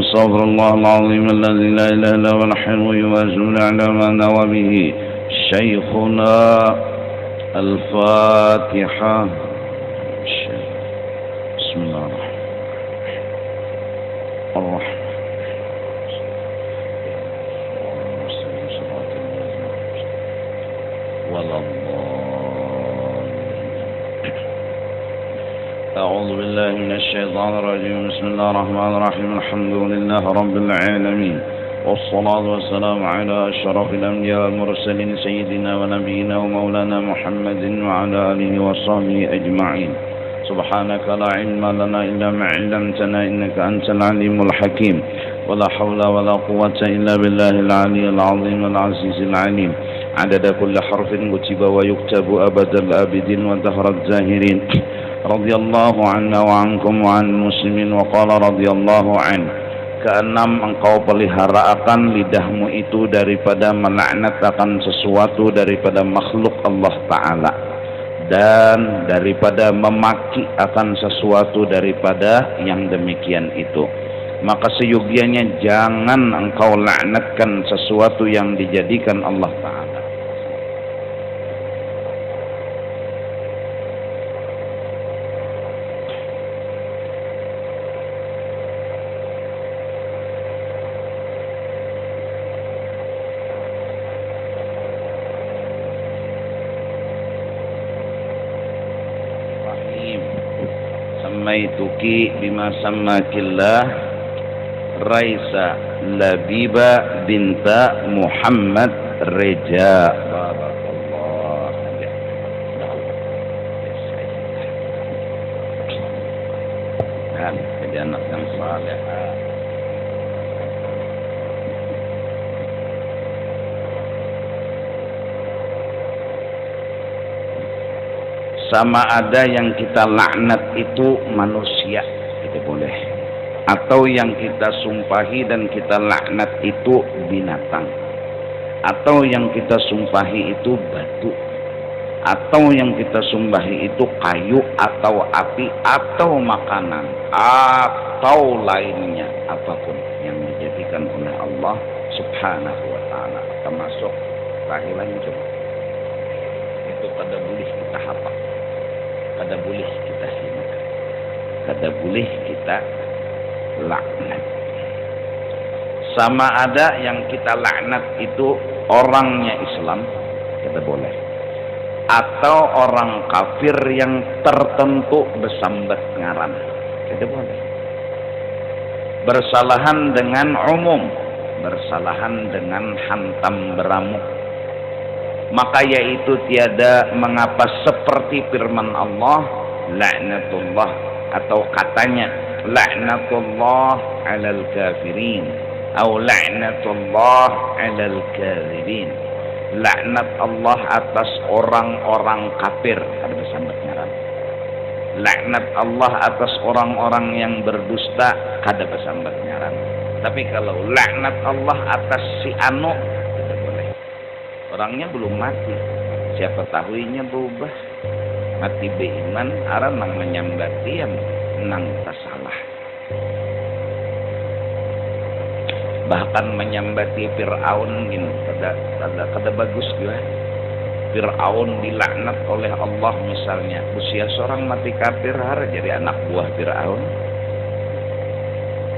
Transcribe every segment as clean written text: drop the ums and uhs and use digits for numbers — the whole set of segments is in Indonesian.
واستغفر الله العظيم الذي لا إله إلا هو الحي القيوم وأتوب على ما نوى به شيخنا. الفاتحة. بسم الله الرحمن أعوذ بالله من الشيطان الرجيم. بسم الله الرحمن الرحيم. الحمد لله رب العالمين والصلاة والسلام على أشرف الأنبياء والمرسلين سيدنا ونبينا ومولانا محمد وعلى آله وصحبه أجمعين. سبحانك لا علم لنا إلا ما علمتنا إنك أنت العليم الحكيم. ولا حول ولا قوة إلا بالله العلي العظيم العزيز العليم. عدد كل حرف كتب ويكتب أبد الآبدين ودهر الزاهرين. رضي الله عنا وعنكم وعن المسلمين. وقال رضي الله عنه. Keenam, engkau pelihara akan lidahmu itu daripada melaknat akan sesuatu daripada makhluk Allah Ta'ala, dan daripada memaki akan sesuatu daripada yang demikian itu. Maka seyogianya jangan engkau laknatkan sesuatu yang dijadikan Allah Ta'ala. Sammaituki bima sammakillah Raisa Labiba binta Muhammad Reja. Barakallah. Dan jadi anak yang saleh. Sama ada yang kita laknat itu manusia, itu boleh. Atau yang kita sumpahi dan kita laknat itu binatang. Atau yang kita sumpahi itu batu. Atau yang kita sumpahi itu kayu atau api atau makanan atau lainnya, apapun yang dijadikan oleh Allah Subhanahu wa Ta'ala, termasuk tahlilan juga. Itu kada boleh kita hafal. Kada boleh kita hina, kada boleh kita laknat. Sama ada yang kita laknat itu orangnya Islam, kada boleh. Atau orang kafir yang tertentu bersambat ngaran, kada boleh. Bersalahan dengan umum, bersalahan dengan hantam beramuk, maka yaitu tiada mengapa seperti firman Allah laknatullah, atau katanya laknatullah alal kafirin atau laknatullah alal kadzibin. Laknat Allah atas orang-orang kafir, ada bersama ngaran. Laknat Allah atas orang-orang yang berdusta, kada bersama ngaran. Tapi kalau laknat Allah atas si anu, orangnya belum mati, siapa tahuinya berubah mati beiman, aran nang menyambati yang nang tasalah. Bahkan menyambati Fir'aun gini, kada bagus juga. Fir'aun dilaknat oleh Allah misalnya, usia seorang mati kafir har jadi anak buah Fir'aun.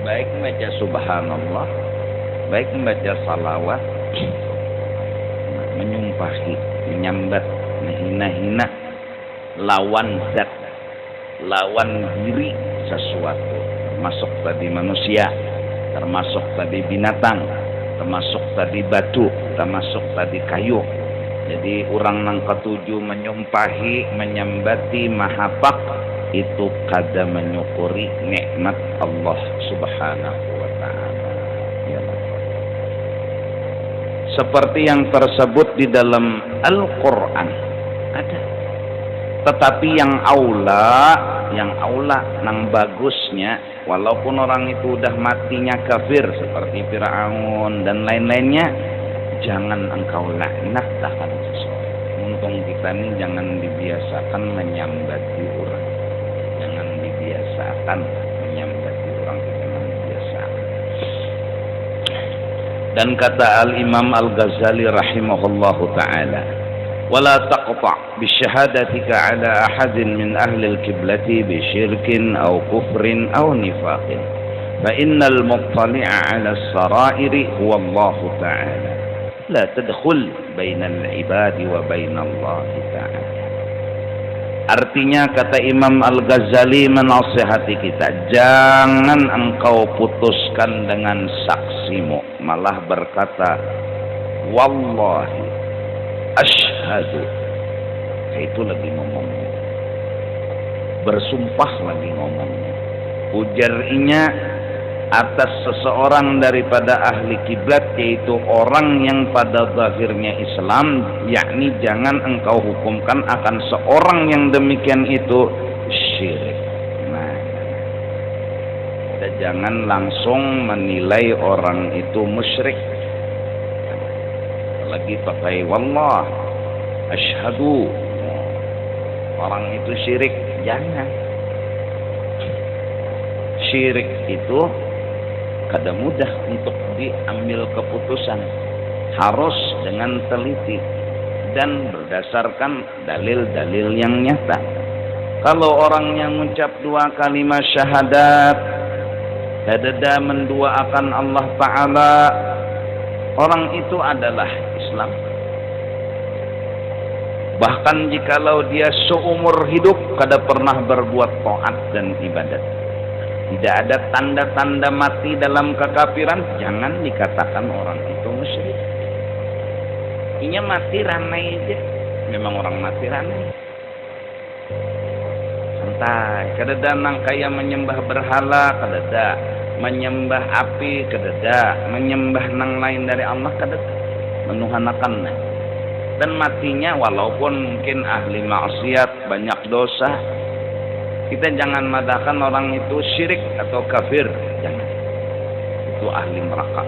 Baik membaca subhanallah, baik membaca salawat, menyumpahi, menyambat, menghina-hina lawan zat, lawan diri sesuatu, termasuk tadi manusia, termasuk tadi binatang, termasuk tadi batu, termasuk tadi kayu. Jadi orang nang ketujuh menyumpahi, menyambati mahapak itu kada menyukuri nikmat Allah Subhanahu wa Ta'ala. Ya Allah. Seperti yang tersebut di dalam Al-Quran ada. Tetapi yang aula nang bagusnya, walaupun orang itu udah matinya kafir seperti Fir'aun dan lain-lainnya, jangan engkau laknat akan sesuatu. Untung kita ini jangan dibiasakan menyambati orang, jangan dibiasakan menyambati orang, jangan dibiasakan. Dan kata Al-Imam Al-Ghazali rahimahullahu ta'ala, wala taqta' bisyahadatika ala ahadin min ahli al-kiblati bisyirkin aw kufrin aw nifaqin fa innal muttali'a ala as-sara'iri huwa Allah ta'ala la tadkhul bainal ibadi wa bainallahi ta'ala. Artinya kata Imam Al-Ghazali menasihati kita, jangan engkau putuskan dengan saksimu, malah berkata wallahi asyhadu, itu lagi ngomongnya, bersumpah lagi ngomongnya, ujarnya atas seseorang daripada ahli kiblat, yaitu orang yang pada zahirnya Islam, yakni jangan engkau hukumkan akan seorang yang demikian itu syirik. Nah, kita jangan langsung menilai orang itu musyrik, lagi pakai wallah asyhadu orang itu syirik. Jangan. Syirik itu kada mudah untuk diambil keputusan, harus dengan teliti dan berdasarkan dalil-dalil yang nyata. Kalau orang yang mengucap dua kalimat syahadat, dada menduakan Allah Ta'ala, orang itu adalah Islam. Bahkan jikalau dia seumur hidup kada pernah berbuat taat dan ibadat, tidak ada tanda-tanda mati dalam kekafiran, jangan dikatakan orang itu musyrik. Inya mati ranai aja, memang orang mati ranai. Santai, kadada nang kaya menyembah berhala, kadada menyembah api, kadada menyembah nang lain dari Allah, kadada menuhanakan. Dan matinya walaupun mungkin ahli maksiat, banyak dosa, kita jangan madahkan orang itu syirik atau kafir, jangan. Itu ahli neraka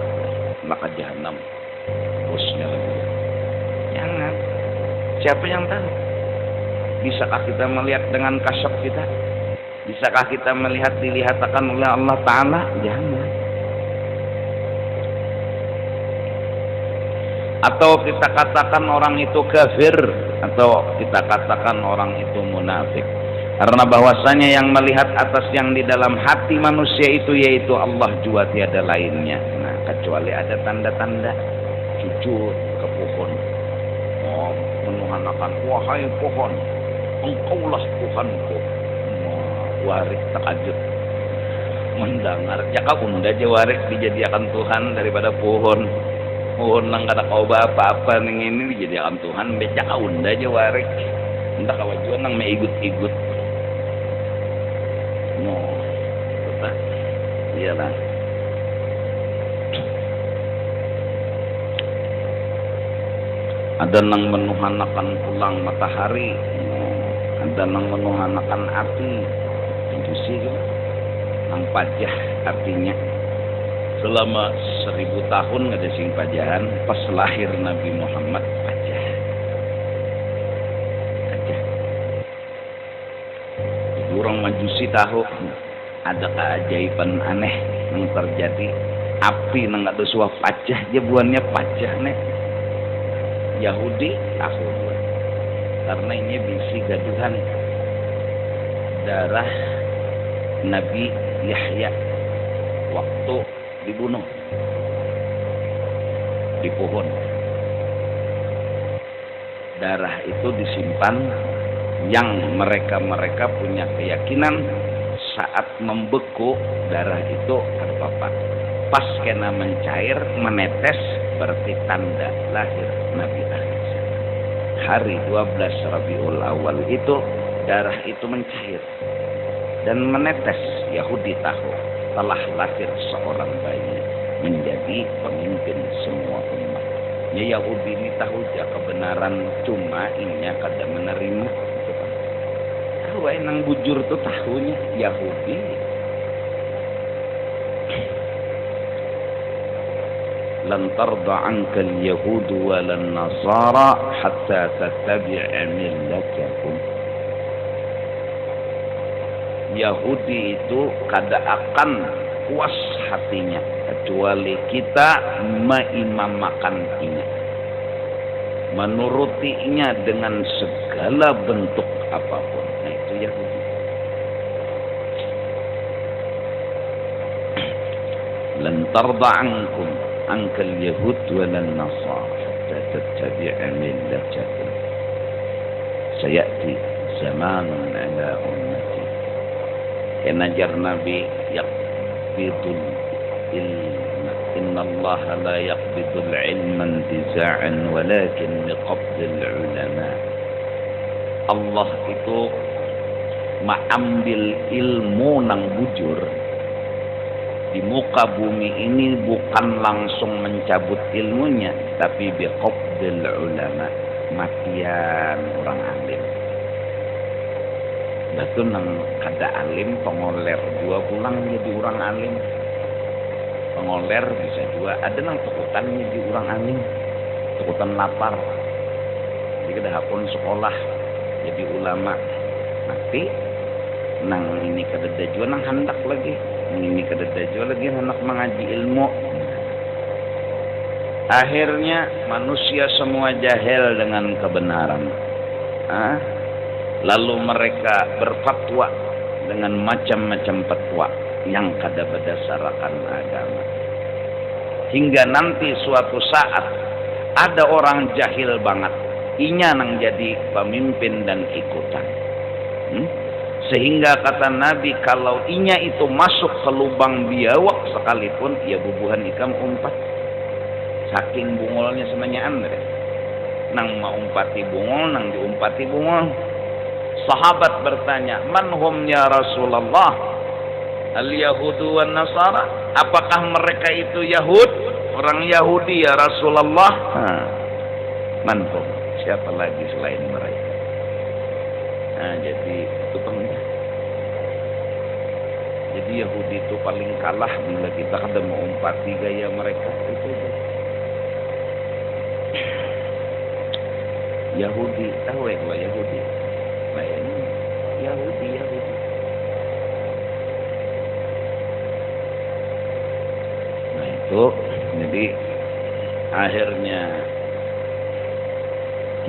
jahanam, bosnya lagi. Jangan. Siapa yang tahu? Bisakah kita melihat dengan kasat kita? Bisakah kita melihat dilihatkan oleh Allah Ta'ala? Jangan. Atau kita katakan orang itu kafir, atau kita katakan orang itu munafik. Karena bahwasanya yang melihat atas yang di dalam hati manusia itu yaitu Allah jua tiada lainnya. Nah, kecuali ada tanda-tanda sujud ke pohon, menuhanakan, wahai pohon, engkaulah Tuhanku. Warik takajud mendengar jaka unda aja warik dijadikan Tuhan daripada pohon. Pohon nang kada kau apa-apa ning ini dijadikan Tuhan, becaka unda aja warik. Entah kawajuan nang meigut-igut. Iyalah. Ada nang menuhanakan pulang matahari, ada nang menuhanakan api, itu sih nang pajah. Artinya selama 1000 tahun ada sing pajahan, pas lahir Nabi Muhammad pajah. Orang Majusi tahu ada keajaiban aneh yang terjadi. Api nang ada suah pajah, jabuannya pajah nih. Yahudi tahu karena ini bisi gaduhan darah Nabi Yahya waktu dibunuh di pohon. Darah itu disimpan, yang mereka punya keyakinan saat membeku darah itu apa-apa, pas kena mencair menetes berarti tanda lahir Nabi akhir. Hari 12 Rabiul Awal itu darah itu mencair dan menetes. Yahudi tahu telah lahir seorang bayi menjadi pemimpin semua umat. Ya, Yahudi ini tahu ya kebenaran, cuma inya kada menerima. Tahu nang bujur tuh tahunya Yahudi. Lan tarda anka al-yahud wa lan nasara hatta tattabi'a millatahum. Yahudi itu kada akan puas hatinya, kecuali kita mengimamakan inya, menurutinya dengan segala bentuk apapun. Nah, itu Yahudi. Lan tarda ankum ankal yahud walan nasara hatta tattabi'a millatahum. Sayati zamanun ala ummati. Najar Nabi yaqbidul ilma. Inna Allah la yaqbidul ilma intiza'an walakin biqabdil ulama. Allah itu mengambil ilmu nang bujur di muka bumi ini bukan langsung mencabut ilmunya, tapi biqabdil ulama, matian orang alim. Batu nang kada alim pengoler dua pulang jadi orang alim. Pengoler bisa dua, ada nang tukutan jadi orang alim, tukutan lapar. Jadi kada pun sekolah jadi ulama, mati nang ini kada jua nang hendak lagi. Ini kededajwa lagi anak mengaji ilmu. Akhirnya manusia semua jahil dengan kebenaran. Lalu mereka berfatwa dengan macam-macam fatwa yang kada berdasarkan agama. Hingga nanti suatu saat ada orang jahil banget, inya nang jadi pemimpin dan ikutan. Sehingga kata Nabi, kalau inya itu masuk ke lubang biawak sekalipun, ya bubuhan ikam umpat. Saking bungolnya semuanya andre. Nang maumpati bungol, nang diumpati bungol. Sahabat bertanya, man hum ya Rasulullah? Al-Yahudu wan Nasara? Apakah mereka itu Yahud? Orang Yahudi ya Rasulullah? Man hum? Siapa lagi selain mereka? Nah, jadi itu penting. Jadi Yahudi itu paling kalah bila kita kada mengumpati gaya mereka itu. Yahudi, tahu ya kalau Yahudi? Lain Yahudi. Nah itu, jadi akhirnya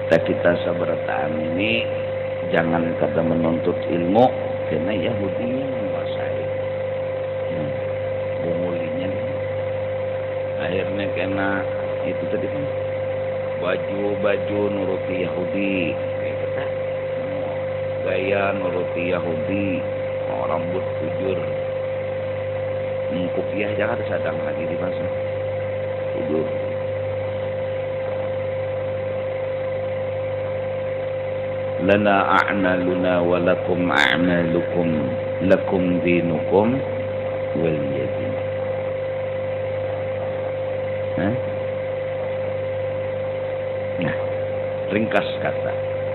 kita sabarataan ini jangan kada menuntut ilmu karena Yahudinya menguasai. Bumulinya akhirnya kena itu tadi kan baju nuruti Yahudi kayak kata, gaya nuruti Yahudi, rambut kujur, kopiah jangan sadang lagi di masa kujur. Lana a'maluna wa lakum a'malukum lakum dinukum waliyadin. Nah, ringkas kata,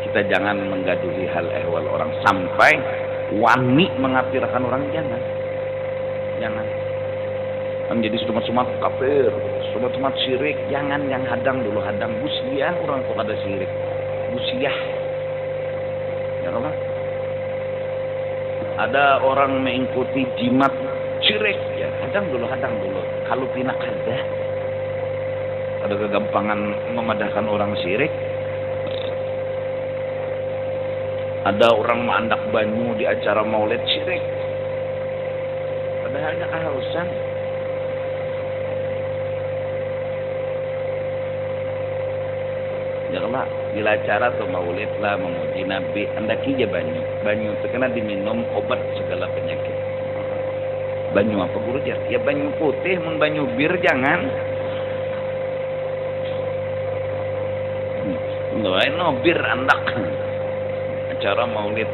kita jangan menggaduhi hal ehwal orang sampai wani mengafirkan orang, jangan menjadi sumat kafir, sumat syirik, jangan. Yang hadang dulu, hadang busiah orang tuh ada syirik, busiah. Ya Allah. Ada orang mengikuti jimat syirik, ya hadang dulu. Kalau tidak ada kegampangan memadahkan orang syirik. Ada orang mengandak banyu di acara maulid syirik. Padahal ada kehausan. Janganlah bila acara atau maulid lah memuji Nabi, andaki aja banyu terkena diminum obat segala penyakit. Banyu apa guru ya? Ya banyu putih, banyu bir jangan. No bir andak. Acara maulid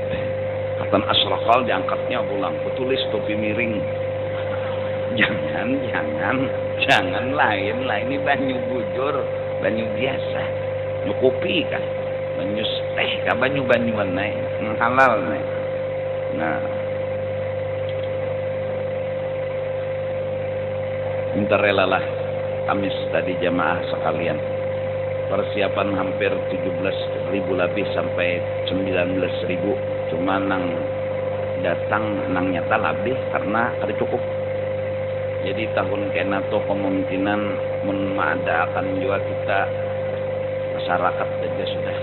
katan asrakal diangkatnya pulang, tulis topi miring. Jangan lain ini banyu bujur, banyu biasa. Kopi kan, banyu teh kan, banyu-banyuan naik, halal naik. Nah, minta relalah Kamis tadi jamaah sekalian, persiapan hampir 17.000 lebih sampai 19.000, cuma nang datang nang nyata lebih karena ada cukup Jadi tahun kena tuh kemungkinan akan jual kita masyarakat saja sudah.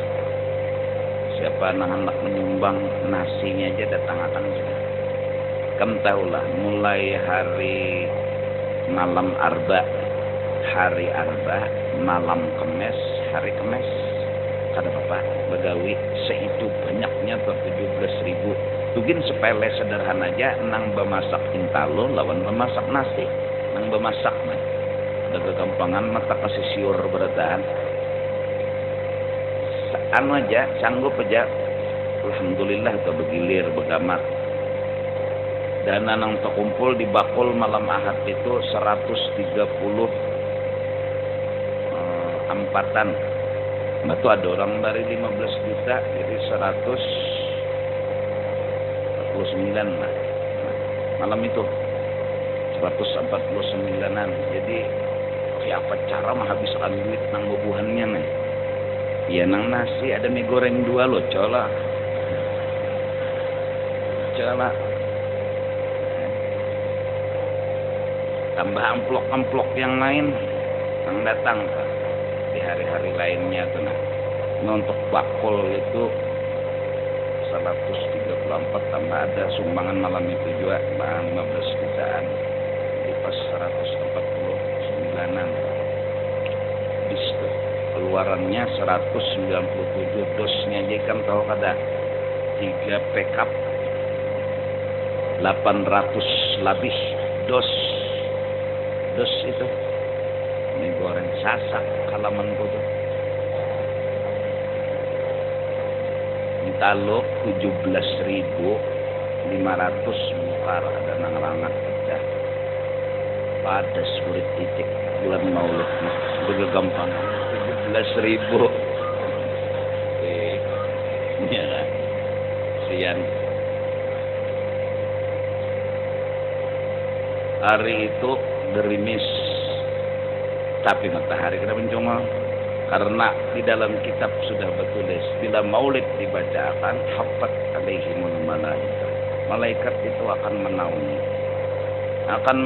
Siapa yang hendak menyumbang nasinya aja datang akan sudah. Kamu tahulah mulai hari malam Arba, hari Arba, malam Kemes, hari Kemes. Kata Bapak Begawi seitu banyaknya 17.000. Tugin sepele sederhana aja nang bemasak intalo lawan bemasak nasi. Nang bemasak mah. Ada kegampangan mata kasih siur bertahan. Anu aja sanggup aja. Alhamdulillah ke begilir begamat. Dana nang terkumpul di bakul malam Ahad itu 134-an. Itu ada orang dari 15 juta jadi 149 lah. Malam itu 149-an. Jadi apa cara mah habiskan duit nang bubuhannya nih. Ya nang nasi ada mie goreng 2 loh, cola. Cola. Tambah amplok-amplok yang lain yang datang Pak, di hari-hari lainnya tuh nah. Untuk bakul itu 134 tambah ada sumbangan malam itu juga 15 jutaan. Jadi pas 149-an. Bis keluarannya 197 dosnya aja kan tahu kada 3 pickup 800 lebih dos itu mie goreng sasak halaman tuh intalo 17.500 mukar ada nang rangat pecah pada sulit titik bulan Maulid begitu gampang 17.000 ya sian hari itu gerimis tapi matahari kena mencongol karena di dalam kitab sudah bertulis bila maulid dibacakan hafat alaihimul malaikat itu akan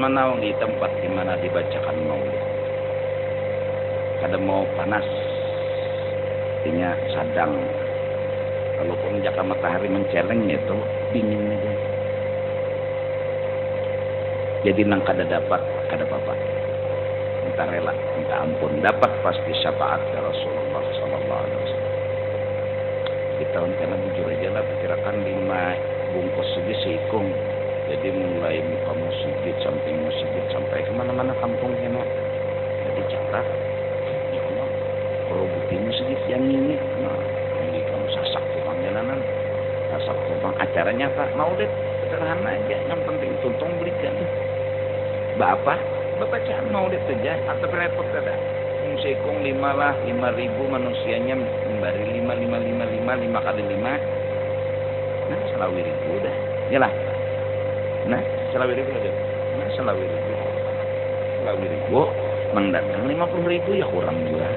menaungi tempat di mana dibacakan maulid. Kada mau panas artinya sadang, kalaupun jaka matahari menceleng itu dingin aja. Jadi nang kada dapat kada apa-apa. Minta rela, minta ampun, dapat pasti syafaat ya Rasulullah sallallahu alaihi wasallam. Di tahun kena bujur aja lah, perkirakan 5 bungkus saja seikung. Jadi mulai muka masjid, samping masjid sampai kemana-mana kampung kena. Jadi catat, ya Allah, kalau bukti masjid yang ini, nah ini kamu sasak tukang jalanan, sasak tukang acaranya Pak Maulid, sederhana aja, yang penting tuntung belikan. Bapak bacaan Maulid saja atau repot kada. Musikung 5 lah, 5.000 manusianya memberi 5 kali 5. Nah, selawi ribu dah. Yalah. Nah, selawi ribu aja. Nah, selawi ribu. Mang datang 50.000 ya kurang juga.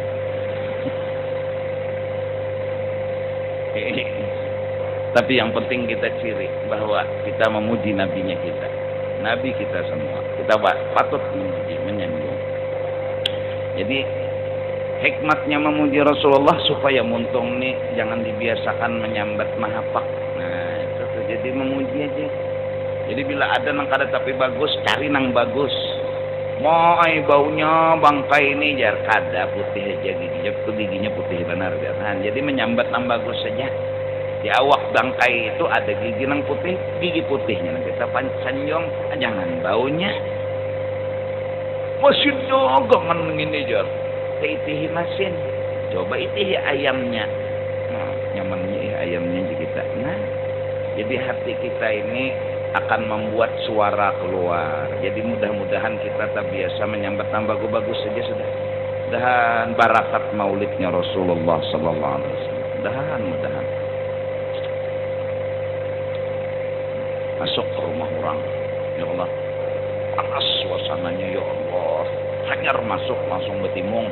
Tapi yang penting kita ciri bahwa kita memuji nabinya kita. Nabi kita semua. Kita patut memuji, menyanjung. Jadi hikmatnya memuji Rasulullah supaya muntung nih jangan dibiasakan menyambat mahapak. Nah, itu tuh jadi memuji aja. Jadi bila ada nang kada tapi bagus, cari nang bagus. Mau baunya bangkai ini jar kada putih aja giginya putih benar jangan. Jadi menyambat nang bagus saja. Di awak bangkai itu ada gigi nang putih, gigi putihnya nanti kita sanjong, jangan baunya. Mesin juga kan gini jar. Itihi mesin, coba itihi ayamnya. Nah, nyamannya ayamnya di kita. Nah, jadi hati kita ini akan membuat suara keluar. Jadi mudah-mudahan kita tak biasa menyambat nang bagus-bagus saja sudah. Dan barakat maulidnya Rasulullah sallallahu alaihi wasallam. Mudahan. Masuk ke rumah orang, ya Allah, panas suasananya ya Allah, hanyar masuk langsung betimung,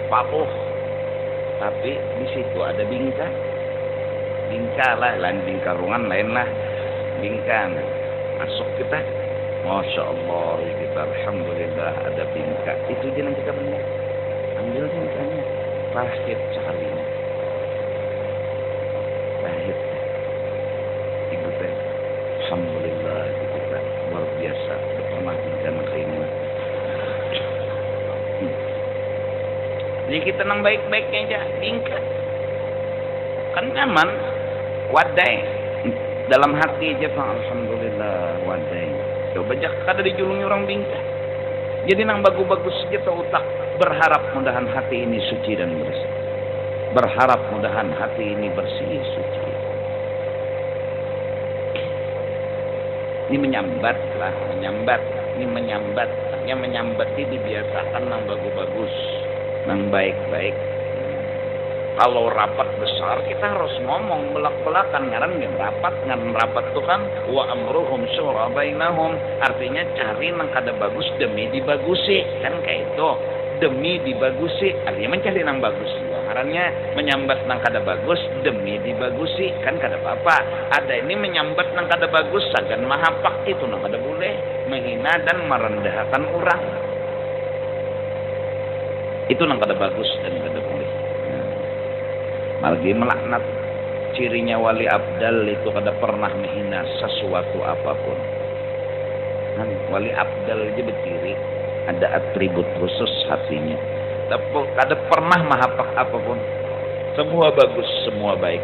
papuh, tapi di situ ada bingka lah, lain bingka ruangan lain lah, bingka, masuk kita, Masya Allah, kita alhamdulillah ada bingka. Itu aja yang kita benar. Ambil bingkanya, pahit sekalinya. Pahit. Ibu teh, alhamdulillah kita luar biasa. Pernah bencana kayak ini. Jadi kita nang baik-baiknya aja, bingka. Kan nyaman, wadai. Dalam hati aja, Pak, alhamdulillah, wadai. Coba jak kada dijulungi orang bingka. Jadi nang bagus-bagus kita utak berharap mudahan hati ini suci dan bersih. Berharap mudahan hati ini bersih suci. Ini menyambat lah, menyambat. Ini menyambat. Yang menyambat ini dibiasakan nang bagus-bagus, nang baik-baik. Kalau rapat besar kita harus ngomong belak-belakan, ngaran rapat tuh kan wa amruhum syura bainahum, artinya cari nang kada bagus demi dibagusi, kan kayak itu, demi dibagusi artinya mencari nang bagus. Ngarannya menyambat nang kada bagus demi dibagusi, kan kada apa-apa. Ada ini menyambat nang kada bagus sagan mahapak, itu nang kada boleh, menghina dan merendahkan orang, itu nang kada bagus dan kada boleh. Malgi melaknat. Cirinya wali abdal itu kada pernah menghina sesuatu apapun. Wali abdal aja berdiri, ada atribut khusus hatinya. Tapi kada pernah mahapak apapun. Semua bagus, semua baik.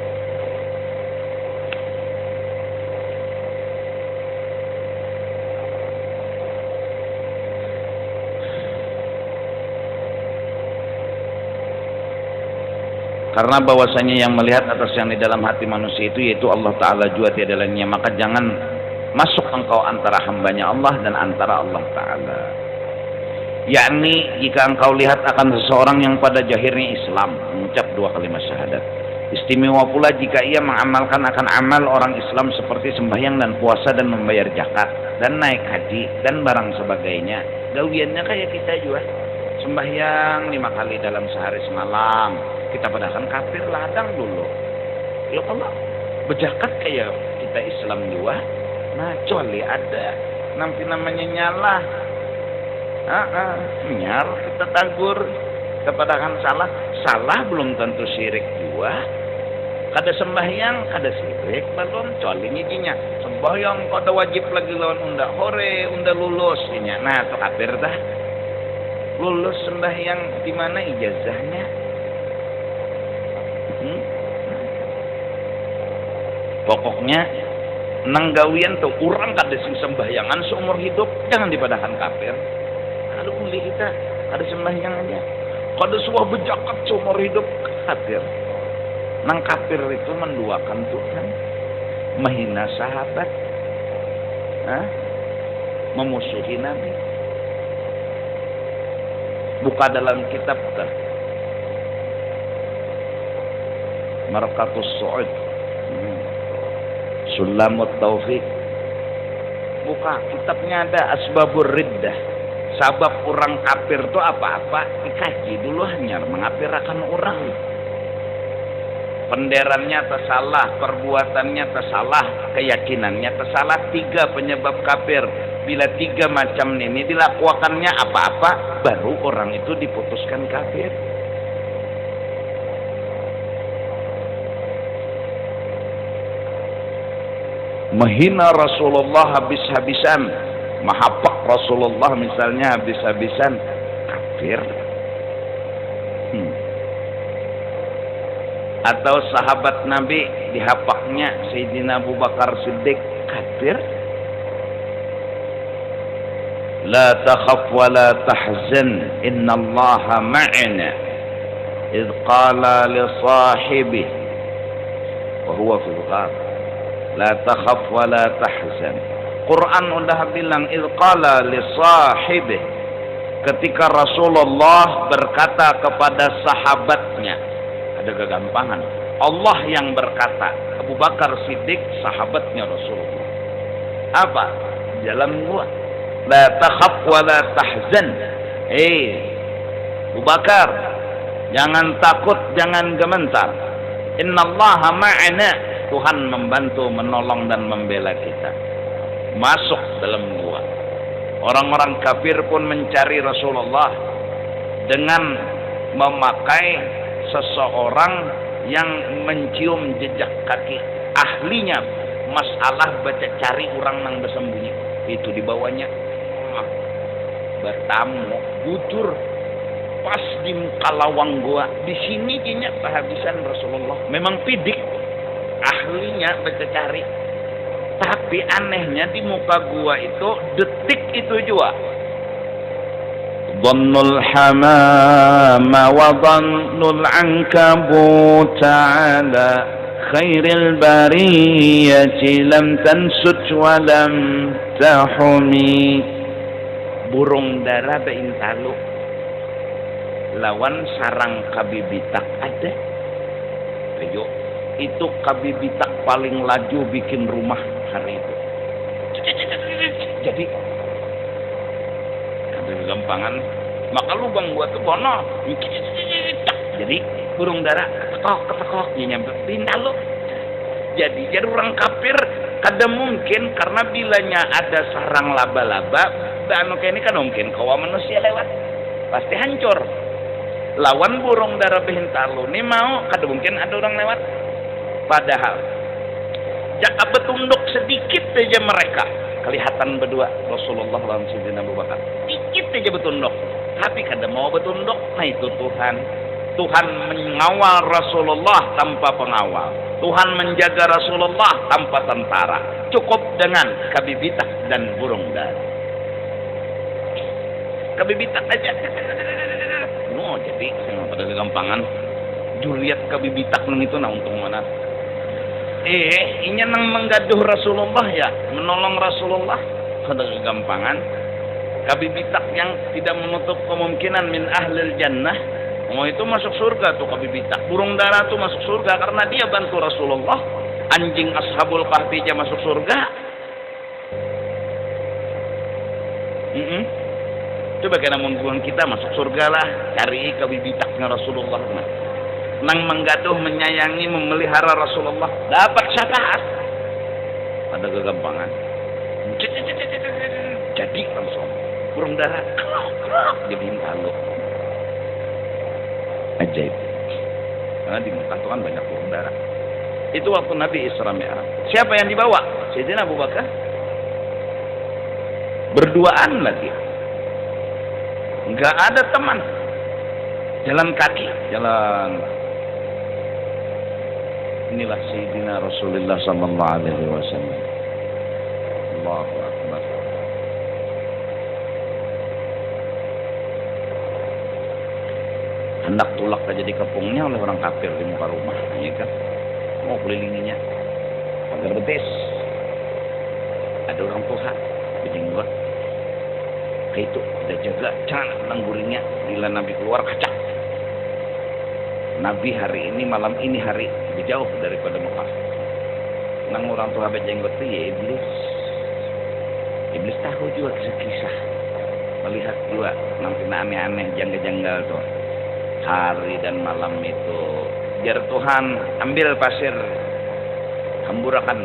Karena bahwasanya yang melihat atas yang di dalam hati manusia itu yaitu Allah Ta'ala juga tiada lainnya. Maka jangan masuk engkau antara hambanya Allah dan antara Allah Ta'ala. Yakni jika engkau lihat akan seseorang yang pada zahirnya Islam, mengucap 2 kalimat syahadat. Istimewa pula jika ia mengamalkan akan amal orang Islam seperti sembahyang dan puasa dan membayar zakat dan naik haji dan barang sebagainya. Gawiannya kayak kita juga. Sembahyang 5 kali dalam sehari semalam. Kita padahal kafir ladang dulu. Ya Allah, berzakat kayak kita Islam juga. Nah, kecuali ada nanti namanya nyalah. Nyar kita tagur. Kita padahal salah. Salah belum tentu syirik juga. Kada sembahyang, kada syirik belum. Kecuali nyijinya. Sembahyang kada wajib lagi lawan unda hore, unda lulus. Nah, itu kafir dah. Lulus sembahyang di mana ijazahnya? Pokoknya nanggawian tuh kurang kada sing sembahyangan seumur hidup jangan dipadakan kafir. Kalau uli kita kada sembahyang aja, kada suah berzakat seumur hidup kafir. Nang kafir itu menduakan Tuhan, menghina sahabat, memusuhi Nabi. Buka dalam kitab Marqatus Su'ud, Sulamut Taufik. Buka kitabnya ada Asbabur Riddah. Sabab orang kafir itu apa-apa dikaji dulu, hanya mengafirkan orang. Penderannya tersalah, perbuatannya tersalah, keyakinannya tersalah. 3 penyebab kafir. Bila 3 macam ini dilakukannya apa-apa, baru orang itu diputuskan kafir. Menghina Rasulullah habis-habisan, mahapak Rasulullah misalnya habis-habisan, kafir. Atau sahabat Nabi dihapaknya Sayyidina Abu Bakar Siddiq, kafir. La takhaf wa la tahzan innallaha ma'ana idh qala li sahibihi wa huwa fil ghar. La takhaf wa la tahzan. Quran udah bilang idh qala li sahibihi, ketika Rasulullah berkata kepada sahabatnya. Ada kegampangan. Allah yang berkata, Abu Bakar Siddiq sahabatnya Rasulullah. Apa? Dalam gua. La takhaf wa la tahzan. Abu Bakar, jangan takut, jangan gemetar. Innallaha ma'ana. Tuhan membantu, menolong dan membela kita. Masuk dalam gua. Orang-orang kafir pun mencari Rasulullah dengan memakai seseorang yang mencium jejak kaki, ahlinya masalah baca cari orang nang bersembunyi. Itu dibawanya bertamu bujur pas di muka lawang gua. Di sini kayaknya kehabisan Rasulullah. Memang pidik, ahlinya baca cari. Tapi anehnya di muka gua itu detik itu juga. Dhannul hamama wa dhannul ankabut ala khairil bariyati lam tansut wa lam tahumi. Burung dara beintalu lawan sarang kabibitak ada. Ayo, itu kabibitak paling laju bikin rumah hari itu. Jadi kegampangan, maka lubang gua tuh bono. Jadi burung dara ketekok dia nyampe pindah lo. Jadi orang kafir kada mungkin, karena bilanya ada sarang laba-laba dan kayak ini kan mungkin kawa manusia lewat pasti hancur. Lawan burung dara bintalo ini mau kada mungkin ada orang lewat. Padahal jaka betunduk sedikit saja mereka kelihatan berdua Rasulullah lawan Sayyidina Abu Bakar. Sedikit saja betunduk, tapi kada mau betunduk. Nah itu Tuhan mengawal Rasulullah tanpa pengawal. Tuhan menjaga Rasulullah tanpa tentara. Cukup dengan kabibitak dan burung dara. Kabibitak aja. No, jadi pada kegampangan Juliet kabibitak nang itu nah untung mana. Inya nang menggaduh Rasulullah ya, menolong Rasulullah pada kegampangan. Kabibitak yang tidak menutup kemungkinan min ahlil jannah. Mau itu masuk surga tuh kabibitak. Burung dara tuh masuk surga karena dia bantu Rasulullah. Anjing ashabul kahfi aja masuk surga. Coba kena menggunakan kita masuk surga lah. Cari kabibitaknya Rasulullah. Nang menggaduh, menyayangi, memelihara Rasulullah. Dapat syafaat. Ada kegampangan. Jadi langsung burung dara. Jadi halu. Ajaib. Karena di Mekah itu kan banyak burung dara. Itu waktu Nabi Isra Mi'raj. Siapa yang dibawa? Sayyidina Abu Bakar. Berduaan lagi. Enggak ada teman. Jalan kaki, jalan. Inilah Sayyidina Rasulullah sallallahu alaihi wasallam. Allahu akbar. Hendak tulak aja di kepungnya oleh orang kafir di muka rumah, ya kan? Mau kelilinginya pagar betis. Ada orang tua berjenggot. Kayak itu udah jaga jangan nanggurinya. Bila Nabi keluar kacak. Nabi hari ini malam ini hari lebih jauh daripada Mekah. Nang orang tua berjenggot itu ya iblis. Iblis tahu juga kisah-kisah. Melihat juga nanti aneh-aneh janggal-janggal tuh. Hari dan malam itu biar Tuhan ambil pasir hamburakan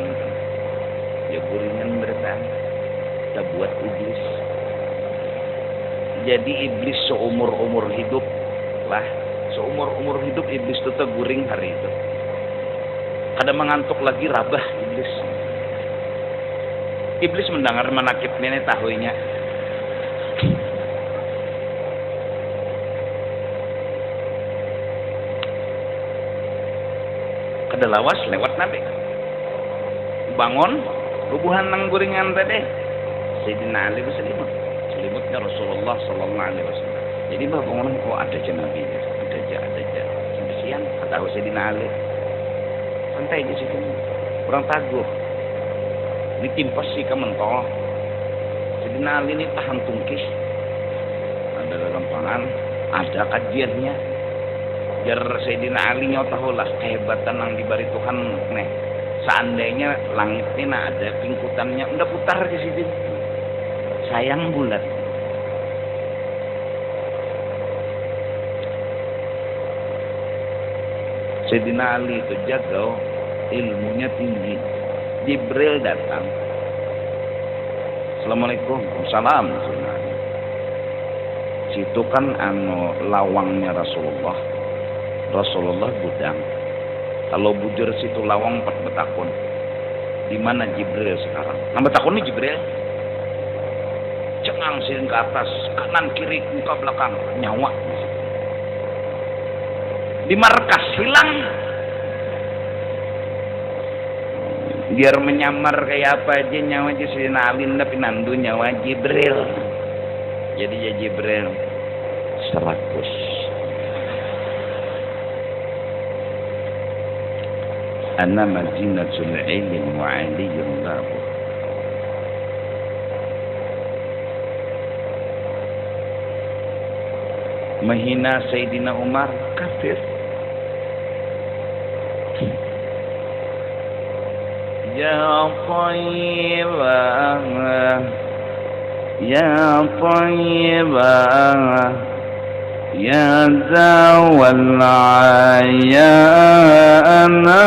ya guringan berdan kita buat iblis. Jadi iblis seumur-umur hidup lah, seumur-umur hidup iblis itu terguring hari itu. Kadang mengantuk lagi rabah iblis. Iblis mendengar manakib nenek tahuinya. Kada lawas lewat Nabi. Bangun, rubuhan nang guringan tadi. Sayyidina Ali berselimut. Selimutnya Rasulullah sallallahu alaihi wasallam. Jadi bah bangunan ada aja Nabi, ada aja. Sampai siang kata Sayyidina Ali. Santai di situ. Kurang taguh. Ditimpas sih ke mentol. Sayyidina Ali ini tahan tungkis. Ada kegampangan, ada kajiannya. Biar Sayyidina Ali nyawa tahulah kehebatan yang diberi Tuhan nih. Seandainya langit ini ada pingkutannya, udah putar ke situ. Sayang bulat. Sayyidina Ali itu jago, ilmunya tinggi. Jibril datang. Assalamualaikum. Salam. Situ kan lawangnya Rasulullah. Rasulullah budang. Kalau bujur situ lawang 4 betakun. Di mana Jibril sekarang? Nah betakun ini Jibril. Cengang siring ke atas, kanan kiri muka belakang, nyawa. Di markas hilang. Biar menyamar kayak apa aja nyawa aja Sayyidina Ali tapi nandu nyawa Jibril. Jadi ya Jibril 100. Ana madinatul ilm wa aliyun babu. Menghina Sayyidina Umar kafir. Ya Tayyibah, Ya Tayyibah, Ya Zawal Ayana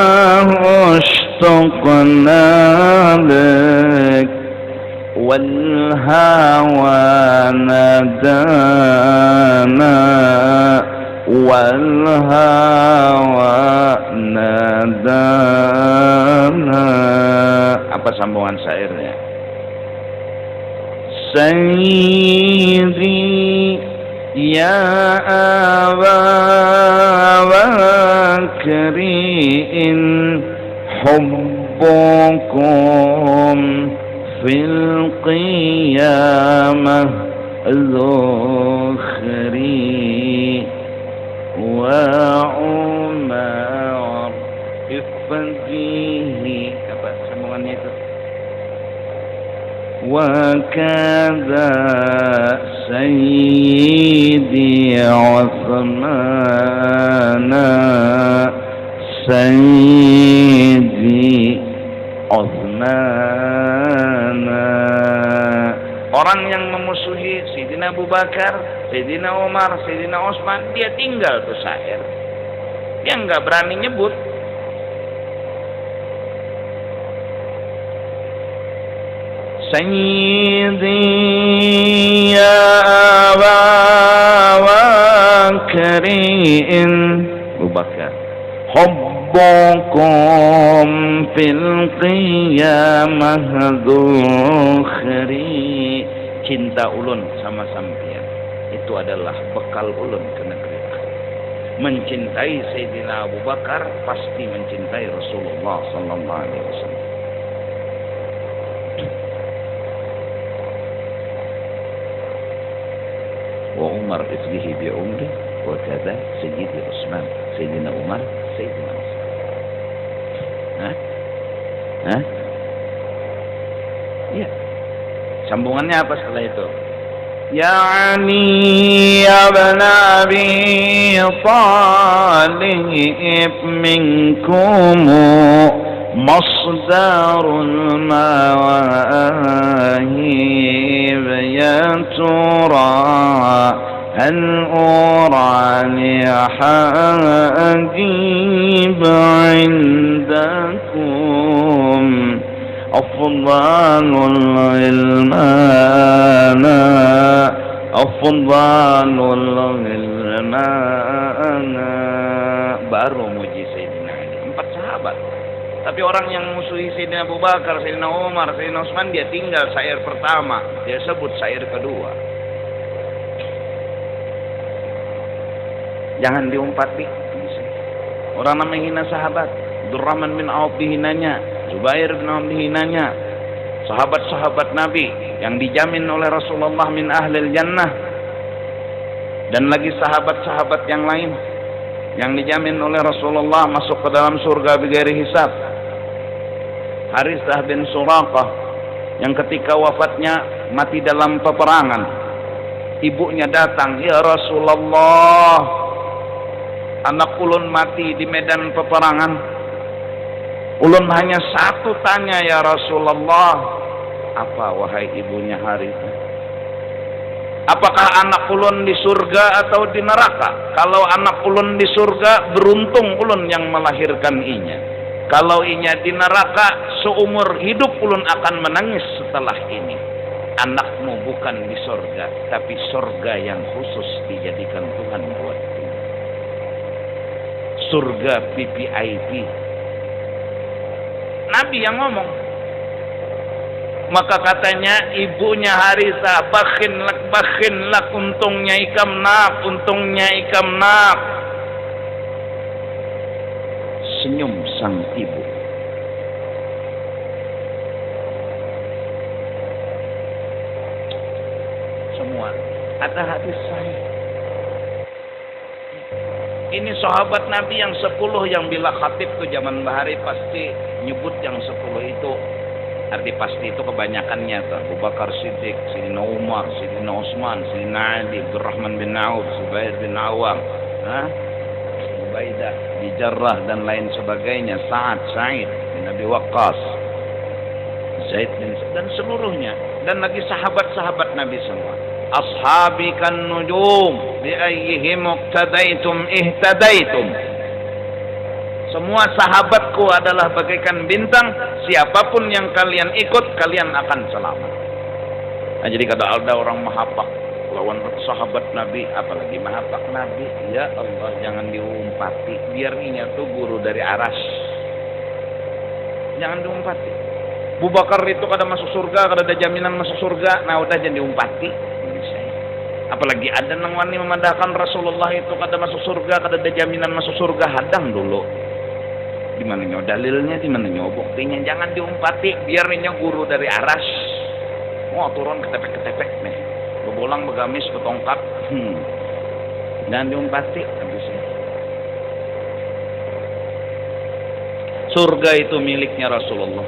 Ushtaqna Bik Wal Hawa Nadana Wal Hawa Nadana. Apa sambungan syairnya? Sayyidi ya Aba Bakrin hubbukum fil qiyamah zukhri wa Umar ifadihi. Apa sambungannya itu? Wa kadza Sayyidi Utsman, Sayyidi Utsman. Orang yang memusuhi Sayyidina Abu Bakar, Sayyidina Umar, Sayyidina Utsman, dia tinggal tuh syair. Dia nggak berani nyebut. Sayyidi ya Aba Bakrin, Abu Bakar, hubbukum fil qiyamah zukhri. Cinta ulun sama sampian itu adalah bekal ulun ke negeri akhirat. Mencintai Sayyidina Abu Bakar pasti mencintai Rasulullah sallallahu alaihi wasallam. Wa Umar iflihi bi umri wa kadza Sayyidi Utsman, Sayyidina Umar, Sayyidina Utsman. Hah? Iya. Sambungannya apa setelah itu? Ya Ali ibn Abi Thalib minkum masdarul mawahib ya tura hal urani hajib indakum afdalul ilmana afdalul ilmana. Baru muji Sayyidina Ali. 4 sahabat. Tapi orang yang musuhi Sayyidina Abu Bakar, Sayyidina Umar, Sayyidina Utsman, dia tinggal syair pertama, dia sebut syair kedua. Jangan diumpati. Orang namanya hina sahabat. Abdurrahman bin Auf dihinanya, Zubair bin Auf dihinanya, sahabat-sahabat Nabi yang dijamin oleh Rasulullah min ahlil jannah, dan lagi sahabat-sahabat yang lain yang dijamin oleh Rasulullah masuk ke dalam surga bighairi hisab. Harithah bin Suraqah yang ketika wafatnya mati dalam peperangan, ibunya datang, ya Rasulullah, anak ulun mati di medan peperangan. Ulun hanya satu tanya ya Rasulullah, apa wahai ibunya Harithah? Apakah anak ulun di surga atau di neraka? Kalau anak ulun di surga, beruntung ulun yang melahirkan inya. Kalau inya di neraka, seumur hidup ulun akan menangis setelah ini. anakmu bukan di surga, tapi surga yang khusus dijadikan Tuhan buatmu. Surga VVIP. Nabi yang ngomong. Maka katanya ibunya Harithah, bakhin lak, untungnya ikam nak. Senyum sang ibu. Semua ada hadis sahih. Ini sahabat Nabi yang 10 yang bila khatib tuh zaman bahari pasti nyebut yang 10 itu. Arti pasti itu kebanyakannya tuh. Abu Bakar Siddiq, Sayyidina Umar, Sayyidina Utsman, Sayyidina Ali, Abdurrahman bin Auf, Zubair bin Awam, Ubaidah bin Jarrah dan lain sebagainya, Sa'id bin Abi Waqqas, Zaid bin dan seluruhnya, dan lagi sahabat-sahabat Nabi semua. Ashabi kan nujum bi ayyihim muqtadaitum ihtadaitum. Semua sahabatku adalah bagaikan bintang, siapapun yang kalian ikut, kalian akan selamat. Nah, jadi kada ada orang mahapak lawan sahabat Nabi, apalagi mahapak Nabi. Ya Allah, jangan diumpati. Biar inya tuh guru dari aras. Jangan diumpati. Abu Bakar itu kada masuk surga, kada ada jaminan masuk surga. Nah udah jangan diumpati. Apalagi ada nang wani memandahkan Rasulullah itu kada masuk surga, kada ada jaminan masuk surga. Hadang dulu. Di mananya dalilnya, di mananya buktinya. Jangan diumpati, biar ini guru dari aras. Mau turun ketepek-ketepek nih. Bebolang begamis betongkat. Jangan diumpati. Surga itu miliknya Rasulullah.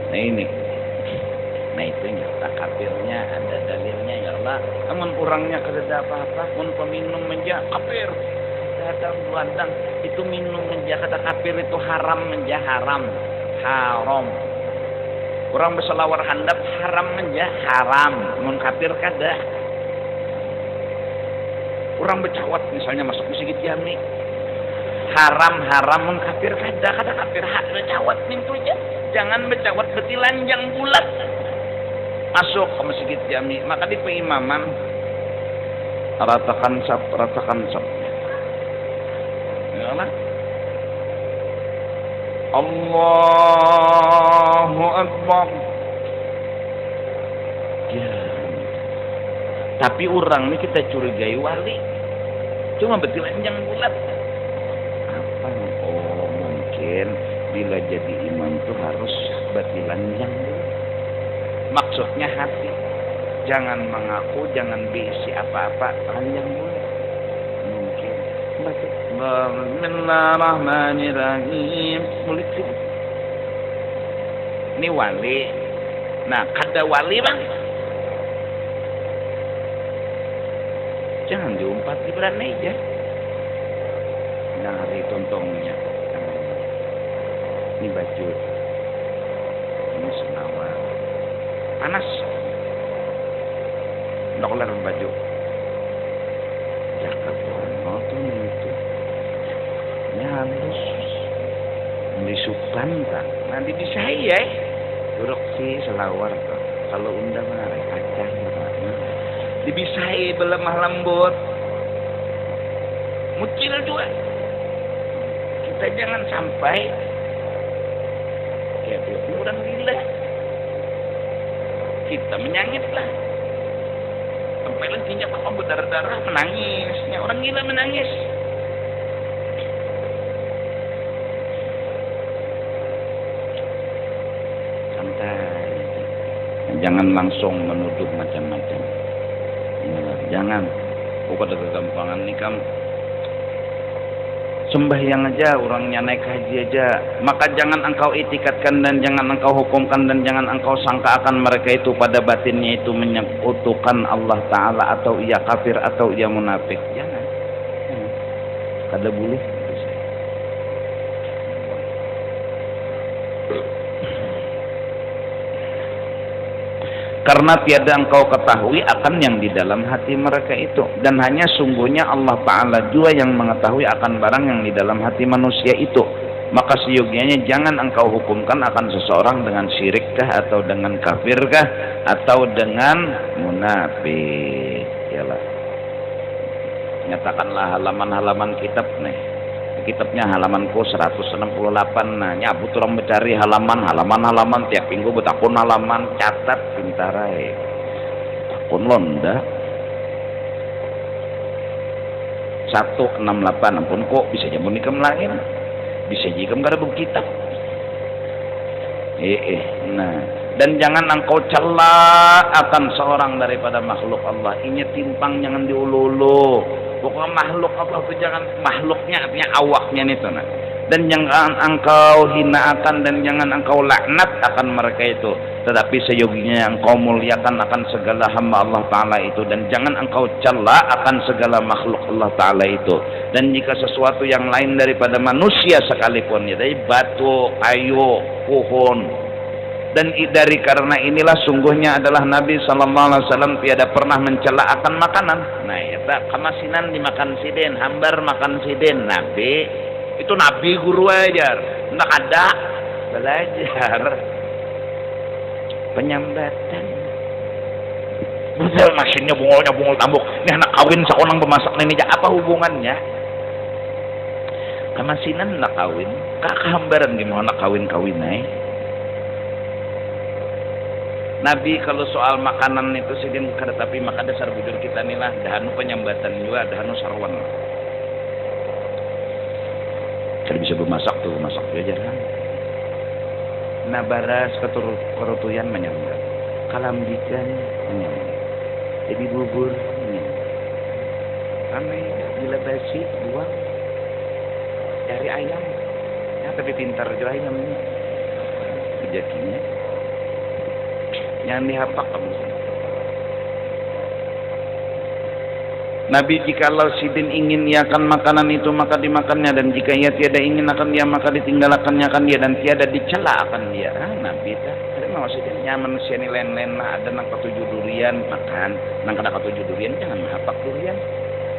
Nah ini. Nah itu nyata kafirnya, ada dalilnya ya Allah. Namun orangnya kada apa-apa, pun peminum menja kafir. Ada buandang itu minum menja kada kafir, itu haram menja haram. Orang berselawar handap haram menja haram, mun kafir kada. Orang bercawat misalnya masuk masjid jami. Haram mun kafir kada kafir hak bercawat itu aja. Jangan bercawat betilanjang bulat. Masuk ke masjid jami, maka di peimaman ratakan sab ya Allah. Allahu Akbar ya. Tapi orang ini kita curigai wali cuma betilanjang bulat apa? Oh mungkin bila jadi imam itu harus betilanjang bulat. Maksudnya hati, jangan mengaku, jangan berisi apa-apa, panjang mulut. Mungkin. Bismillahirrahmanirrahim. Mulut sih. Ini wali. Nah, kada wali bang. Jangan diumpati berani aja. Dari tontongnya. Ini baju. Ini senawar. Panas. Nokler baju. Jaket warna tuh itu. Ini halus. Disupan tak. Nanti bisa ya. Duruk sih selawar tuh. Kalau undang menarik kacang. Dibisai belemah lembut. Mucil juga. Kita jangan sampai kayak orang gila. Kita menyangit lah. Sampai lakinya apa berdarah-darah menangisnya. Orang gila menangis. Santai. Jangan langsung menuduh macam-macam. Jangan. Pada kegampangan nih kamu. Sembahyang aja, orangnya naik haji aja. Maka jangan engkau itikadkan dan jangan engkau hukumkan dan jangan engkau sangka akan mereka itu pada batinnya itu menyekutukan Allah Ta'ala atau ia kafir atau ia munafik. Jangan. Kada boleh. Karena tiada engkau ketahui akan yang di dalam hati mereka itu. Dan hanya sungguhnya Allah Ta'ala jua yang mengetahui akan barang yang di dalam hati manusia itu. maka seyogianya jangan engkau hukumkan akan seseorang dengan syirikkah atau dengan kafirkah atau dengan munafik. Yalah, nyatakanlah halaman-halaman kitab nih. Kitabnya halamanku 168. Nah, nyabut orang mencari halaman tiap minggu betakun halaman, catat pintarai. Takun londa. 168 ampun kok bisa jamun ikam lain. Bisa jikam kada buku kitab. Nah, dan jangan engkau cela akan seorang daripada makhluk Allah. Ini timpang jangan diulu-ulu. Pokoknya makhluk Allah itu jangan, makhluknya artinya awaknya itu. Nah. Dan jangan engkau hinakan dan jangan engkau laknat akan mereka itu. Tetapi seyoginya engkau muliakan akan segala hamba Allah Ta'ala itu. Dan jangan engkau cela akan segala makhluk Allah Ta'ala itu. Dan jika sesuatu yang lain daripada manusia sekalipun, ya dari batu, kayu, pohon. Dan dari karena inilah sungguhnya adalah Nabi SAW tiada pernah mencela akan makanan. Nah, ya tak kamasinan dimakan sidin, hambar makan sidin. Nabi itu Nabi guru ajar, ndak ada belajar penyambatan. Betul mesinnya bungol tambuk. Ini anak kawin seorang pemasak ini apa hubungannya? Kamasinan nak kawin, hambaran gimana kawin Nabi kalau soal makanan itu sidin kada tapi maka dasar bujur kita inilah dahanu penyambatan juga dahanu sarwan. Kalau bisa bermasak aja kan. Nah baras keturutuyan menyambat, kalamdikan menyambat, jadi bubur menyambat. Aneh gila basi buang dari ayam, ya tapi pintar juga ayamnya, rezekinya. Yang dihapak kamu. Nabi jikalau sidin ingin ia akan makanan itu maka dimakannya, dan jika ia tiada ingin akan dia maka ditinggalkannya akan dia, dan tiada dicela akan dia. Nabi tak ada maksudnya nyaman manusia ni lain-lain lah. Ada nang ketujuh durian makan, nang kada ketujuh durian jangan hapak durian.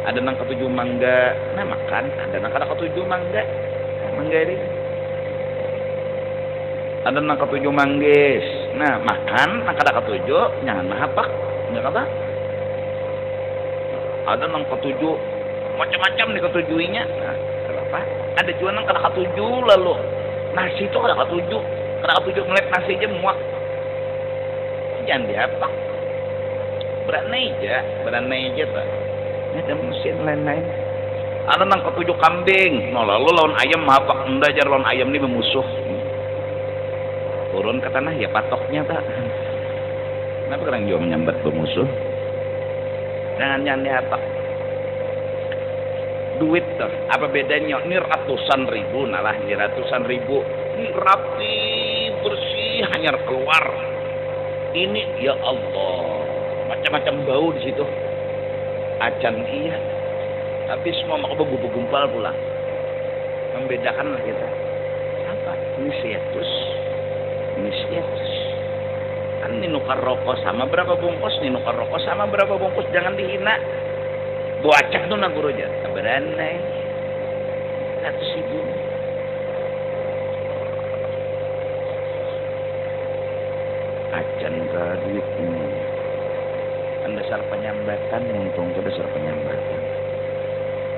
Ada nang ketujuh mangga, nah makan. Ada nang kada ketujuh mangga ini. Ada nang ketujuh manggis, nah makan nang kada ketujuh jangan mahapak, enggak apa? Ada nang ketujuh macam-macam nih ketujuhinya, nah kenapa? Ada juga nang kada ketujuh lalu nasi itu kada ketujuh melet nasi aja muak, jangan dihapak. Berani aja tak? Ada mesin lain-lain. Ada nang ketujuh kambing, no lalu lawan ayam mahapak, enggak jar lawan ayam ini memusuh. Turun ke tanah ya patoknya tak. Kenapa orang juga menyambat pemusuh? Jangan dihapak. Duit tuh, apa bedanya? Ini ratusan ribu, nalah ini ratusan ribu. Ini rapi, bersih, hanya keluar. Ini ya Allah, macam-macam bau di situ. Acan iya, tapi semua mau gumpal pula. Membedakanlah kita. Apa? Ini siatus. Kan ninukar rokok sama berapa bungkus, jangan dihina. Bocah tuh naguru aja, berani 100.000. Acan ke duit ini. Kan dasar penyambatan, untung ke dasar penyambatan.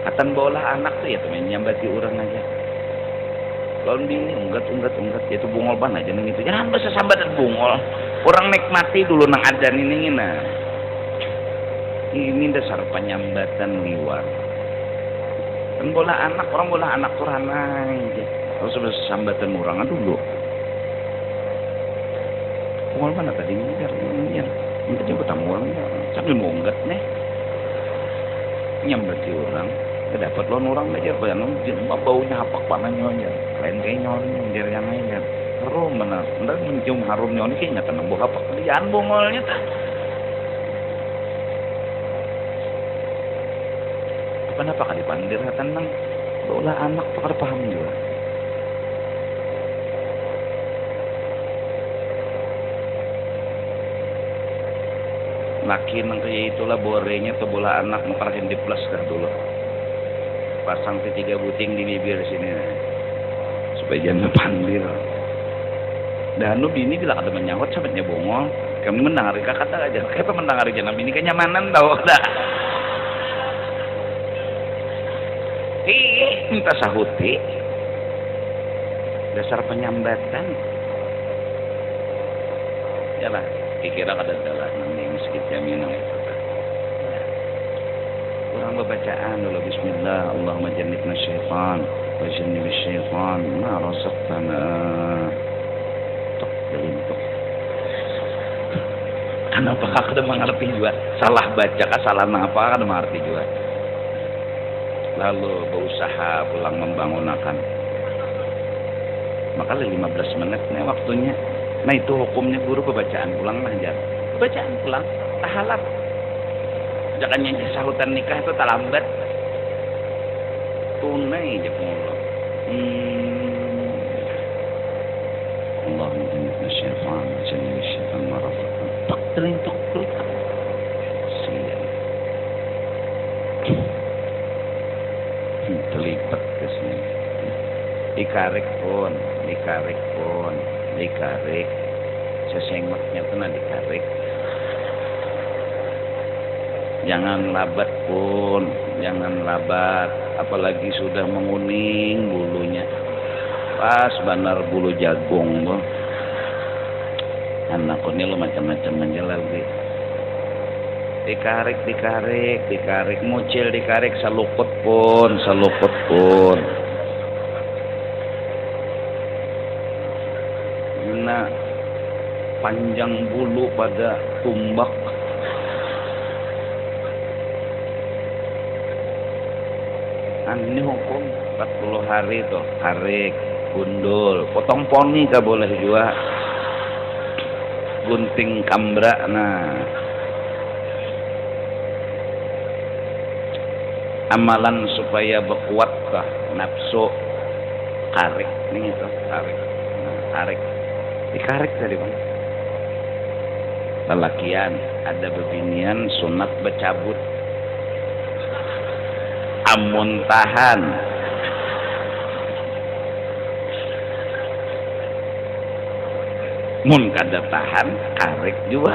Katan bola anak tuh ya temen nyambati orang aja. Kalau ini unggat yaitu bungol ban aja nih itu. Jangan bahasa sambatan bungol. Orang nikmati dulu nang adan ini nah. Ini dasar penyambatan liwat. Kan bola anak orang aja. Kalau sebesar sambatan orang dulu. Bungol ban tadi ini ya. Ini coba tamu orang sambil munggat nih. Nyambati orang. Dapat lawan orang aja bayang baunya hapak panahnya aja lain kayak nyonya biar yang lain harum mana ndak mencium harum nyonya kayaknya tenang bau hapak jangan bongolnya tak kenapa kan dipandir tenang baulah anak pakar paham juga laki nang kayak itulah borenya atau bola anak mengkarahin di plus dah dulu pasang T3 buting di bibir sini. pejan pandir. Dan nu bini bila kada menyahut sahabatnya bongol. Kami mendengar kata aja. Kita mendengar jenam bini kenyamanan tau dah. Minta sahuti. Dasar penyambatan. Yalah, kira kada dalah nang mesjid jaminan. Kurang bacaan dulu bismillah. Allahumma jannibna syaitan wa jannibis syaitan ma razaqtana. Kenapa kada mengerti juga salah baca salah apa kada mengerti juga. Lalu berusaha pulang membangunakan. Maka 15 menit nih waktunya. Nah itu hukumnya guru pembacaan pulang lah jar. Pembacaan pulang tahalap. Jangan sahutan nikah itu tak lambat. Tunai aja mulu. Allahumma jannibna syaitan wa jannibis syaitan ma razaqtana. Tak telintok siang. Terlibat ke sini. Dikarik pun. Sesengotnya pun dikarik. Jangan labat pun, apalagi sudah menguning bulunya. Pas benar bulu jagung boh. Anakku ini lo macam-macam menjelal deh. Dikarik, mucil dikarik, salukut pun. Nah, panjang bulu pada tumbak. Ini hukum 40 hari tuh, tarik, gundul, potong poni gak boleh juga. Gunting kambra, nah. Amalan supaya berkuat kah nafsu karik nih itu tarik dikarik tadi bang. Lelakian ada bebinian sunat bercabut. Amun tahan mun kada tahan karik juga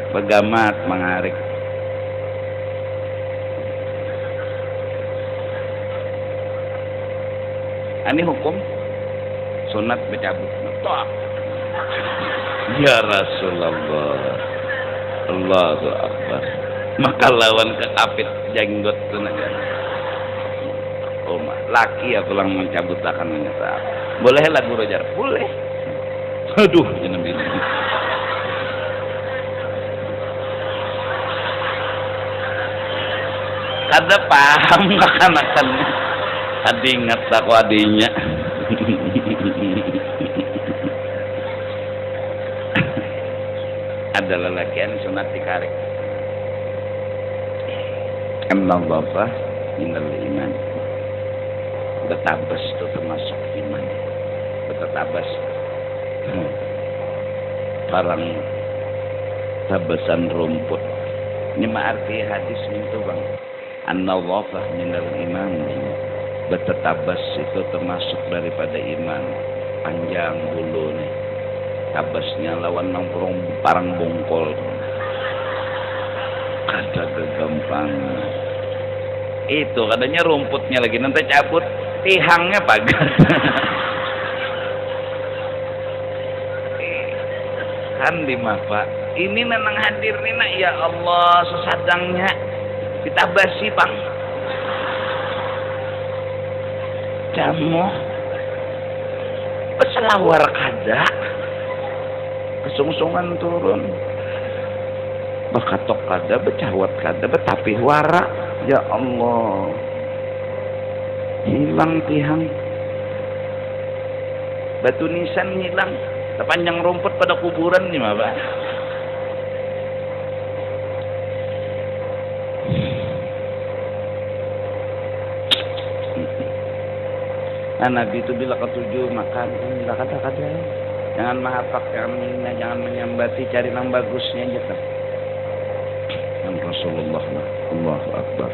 begamat mengarik. Ini hukum sunat bercabut. Ya Rasulullah, Allahu Akbar. Maka lawan kekapit jenggot tu naga. Oh, laki ya pulang mencabut akan menyesal. Boleh lah guru jar, boleh. Aduh, jenam ini. Kada paham akan-akannya. Adi ingat aku adinya. Ada lelakian sunat dikarik. An-nadhafah minal iman. Betabas itu termasuk iman. Betabas. Barang tabasan rumput. Ini arti hadis itu bang. An-nadhafah minal iman. Betetabas itu termasuk daripada iman. Panjang bulu nih. Tabasnya lawan nangkurung parang bongkol. Kada kegampangan. Itu katanya rumputnya lagi nanti cabut, tihangnya pagar. Kan di Pak. Ini nenang hadir nih nak, ya Allah sesadangnya ditabasi bang. Jamu peselawar kada kesungsungan turun bekatok kada becawat kada betapih wara, ya Allah hilang tihang batu nisan hilang sepanjang rumput pada kuburan nih mah Pak. Nah, Nabi itu bila ketujuh makan, bila kata-kata jangan mahapak, jangan menyambati, cari yang bagusnya aja kan. Dan Rasulullah Allahu Akbar.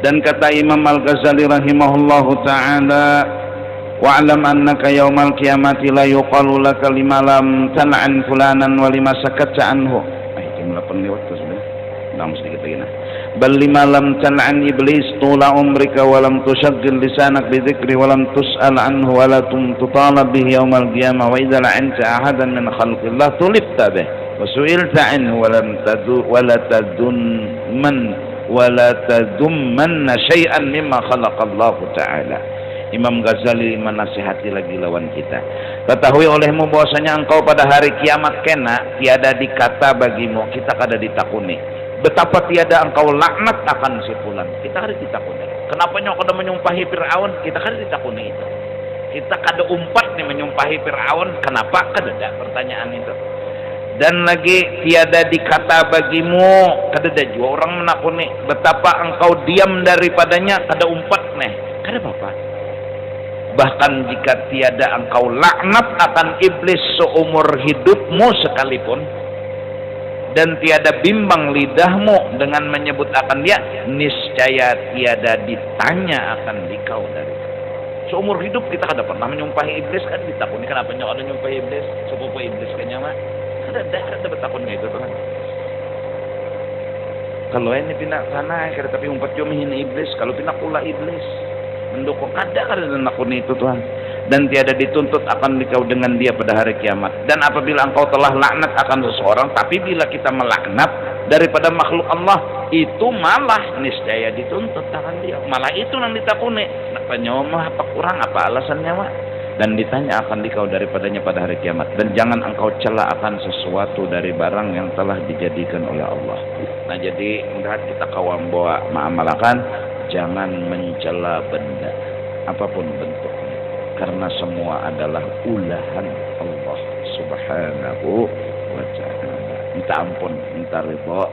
Dan kata Imam Al-Ghazali rahimahullahu ta'ala, wa'lam annaka yaumal qiyamati la yuqalu laka lima lam tan'an fulanan wa lima sakatta anhu. Jam 8 lewat tuh sudah. Nah, sedikit lagi nah. Bal lima lam tan'an iblis tula umrika wa lam tushaggil lisanak bi dzikri wa lam tus'al anhu wa la tutalab bihi yaumal qiyamah wa idza la'anta ahadan min khalqillah tulibta bih wa su'ilta anhu wa lam tadummanna syai'an mimma khalaqallahu ta'ala. Imam Ghazali menasihati lagi lawan kita. Ketahui olehmu bahwasanya engkau pada hari kiamat kena tiada dikata bagimu, kita kada ditakuni. Betapa tiada engkau laknat akan si fulan, kita kada ditakuni. Kenapa nyok kada menyumpahi Fir'aun, kita kada ditakuni itu. Kita kada umpat nih menyumpahi Fir'aun, kenapa kada ada pertanyaan itu. Dan lagi tiada dikata bagimu, kada ada juga orang menakuni. Betapa engkau diam daripadanya, kada umpat nih, kada apa-apa. Bahkan jika tiada engkau laknat akan iblis seumur hidupmu sekalipun, dan tiada bimbang lidahmu dengan menyebut akan dia, niscaya tiada ditanya akan dikau dari seumur hidup. Kita kada pernah menyumpahi iblis, kan ditakuni kenapa nyok ada nyumpahi iblis, sepupu iblis kayaknya mah ada betakunnya itu kan. Kalau ini pindah sana kada tapi umpat cuma ini iblis, kalau pindah pula iblis mendukung ada nakuni itu Tuhan. Dan tiada dituntut akan dikau dengan dia pada hari kiamat. Dan apabila engkau telah laknat akan seseorang, tapi bila kita melaknat daripada makhluk Allah, itu malah niscaya dituntut akan dia, malah itu yang ditakuni. Kenapa nyawa apa kurang, apa alasannya mah? Dan ditanya akan dikau daripadanya pada hari kiamat. Dan jangan engkau cela akan sesuatu dari barang yang telah dijadikan oleh Allah. Nah jadi mudah kita kawam bawa ma'amalakan, jangan mencela benda apapun bentuknya, karena semua adalah ulahan Allah Subhanahu wa ta'ala. Minta ampun, minta ridha